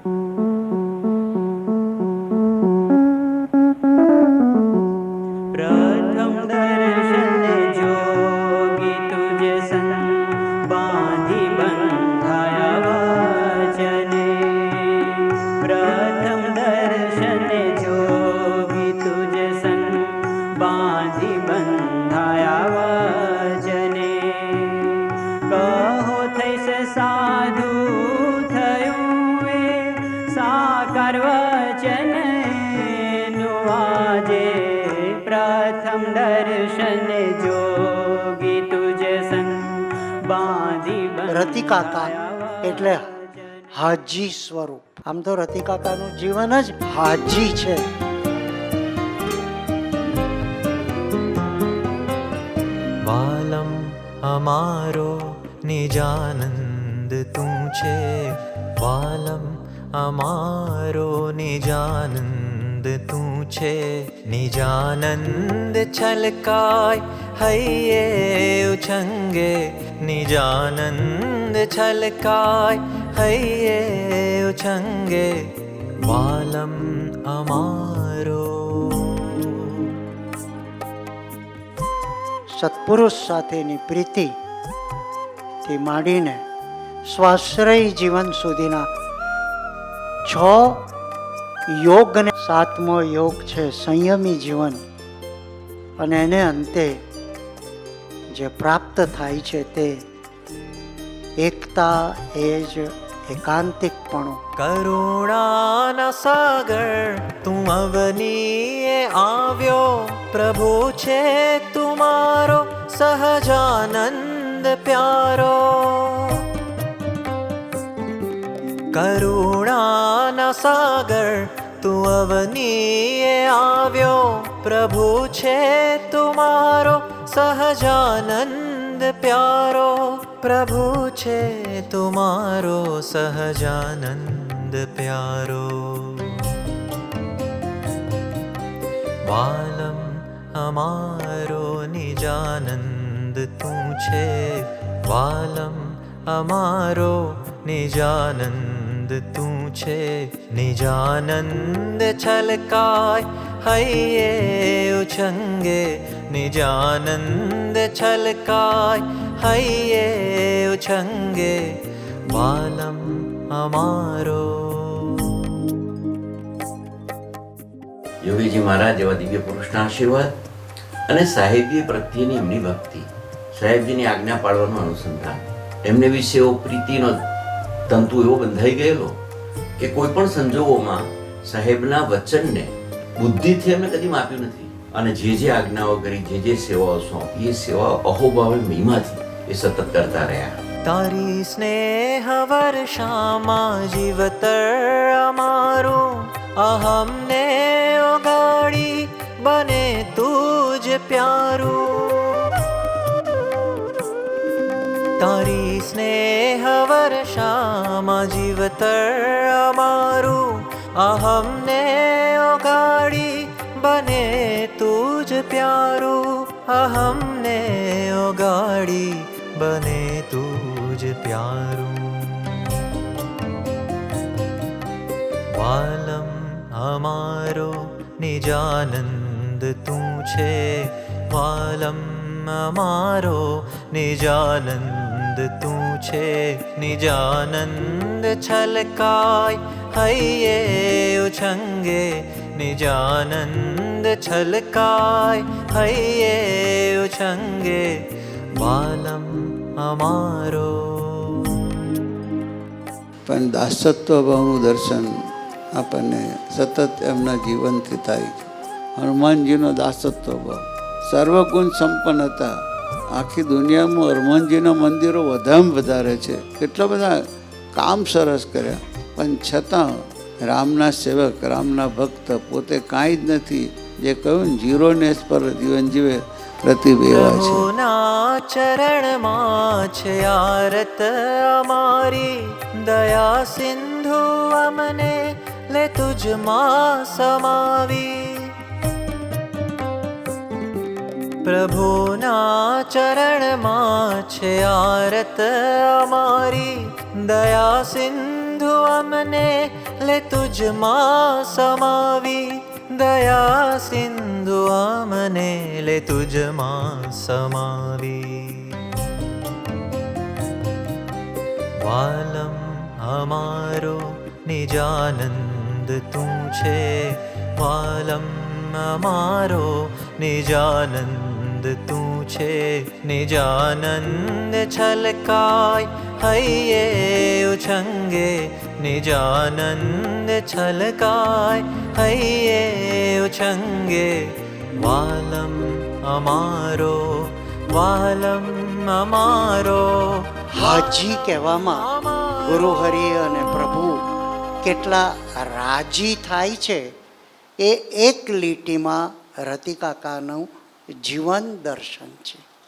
પ્રથમ દર્શન જોગી તુજે સંગ બાંધી બંધાયા વચને. પ્રથમ દર્શન જોગી તુજે સંગ બાંધી બંધાયા વચને. કહો થઈશે સાધુ થયું એ સાકાર વચન નું આજે. પ્રથમ દર્શન જોગી તુજે સંગ બાંધી રતિકાકા એટલે હાજી સ્વરૂપ. આમ તો રતિકાકાનું જીવન જ હાજી છે. વાલમ અમારો નિજાનંદ તું છે, વાલમ અમારો નિજાનંદ તું છે. નિજાનંદ છલકાય હૈયે ઉછંગે, નિજાનંદ છલકાય હૈયે ઉછંગે. વાલમ અમારો. સત્પુરુષ સાથેની પ્રીતિ થી માંડીને સ્વાશ્રય જીવન સુધીના 6 યોગ ને 7મો યોગ છે સંયમી જીવન. અને એને અંતે જે પ્રાપ્ત થાય છે તે એકતા, એ જ એકાંતિકપણું. કરુણાના સાગર તું અવનીએ આવ્યો, પ્રભુ છે તુમારો સહજાનંદ પ્યારો. કરુણાના સાગર તું અવનીએ આવ્યો, પ્રભુ છે તુમારો સહજાનંદ પ્યારો. પ્રભુ છે તુમારો સહજાનંદ પ્યારો. વાલમ અમારો નિજાનંદ તું છે, વાલમ અમારો નિજાનંદ તું છે. નિજાનંદ છલકાય હૈયે ઉછંગે, નિજાનંદ છલકાય હૈયે ઉછંગે. વાલમ અમારો. યોગીજી મહારાજ જેવા દિવ્ય પુરુષના આશીર્વાદ અને સાહેબજી પ્રત્યેની એમની ભક્તિ, સાહેબજીની આજ્ઞા પાળવાનું અનુસંધાન, એમને વિશે એવો પ્રીતિનો તંતુ એવો બંધાઈ ગયેલો કે કોઈ પણ સંજોગોમાં સાહેબના વચનને બુદ્ધિથી એમને કદી માપ્યું નથી. અને જે આજ્ઞાઓ કરી, જે સેવાઓ સોંપી, એ સેવાઓ અહોભાવે મહિમાથી એ સતત કરતા રહ્યા. તારી સ્નેહ વર્ષામાં જીવતર અમારું, અહમને ઓગાળી બને તુજ પ્યારું. તારી સ્નેહ વર્ષામાં જીવતર અમારું, અહમને ઓગાળી બને તુજ પ્યારું. અહમને ઓગાળી બને તુજ પ્યારું. વાલમ અમારો નિજાનંદ તું છે, વાલમ અમારો નિજાનંદ તું છે. નિજાનંદ છલકાય હૈયે ઉછંગે, નિજાનંદ છલકાય હૈયે ઉછંગે. વાલમ અમારો. પણ દાસત્વ ભાવનું દર્શન આપણને સતત એમના જીવનથી થાય છે. હનુમાનજીનો દાસત્વ ભાવ સર્વગુણ સંપન્ન હતા. આખી દુનિયામાં હનુમાનજીના મંદિરો વધારેમાં વધારે છે. કેટલા બધા કામ સરસ કર્યા, પણ છતાં રામના સેવક, રામના ભક્ત પોતે કાંઈ જ નથી. જે કહ્યું ને, ઝીરોનેસ પર જીવન જીવે પ્રતિભેવા છે. પ્રભુના ચરણમાં છે આરત અમારી, દયા સિંધુ અમને લે તુજમાં સમાવી. પ્રભુના ચરણમાં છે આરત અમારી, દયા સિંધુ સિંધુ અમને લે તુજમાં સમાવી દયા સિંધુ અમને લે તુજમાં સમાવી વાલમ અમારો નિજાનંદ તું છે વાલમ અમારો નિજાનંદ તું છે નિજાનંદ છલકાય હૈયે ઉછંગે નિજાનંદ છલકાય હૈયે ઉછંગે વાલમ અમારો વાલમ અમારો હાજી કહેવામાં ગુરુ હરિ અને પ્રભુ કેટલા રાજી થાય છે એ એક લીટીમાં રતિકાકાનું જીવન દર્શન છે.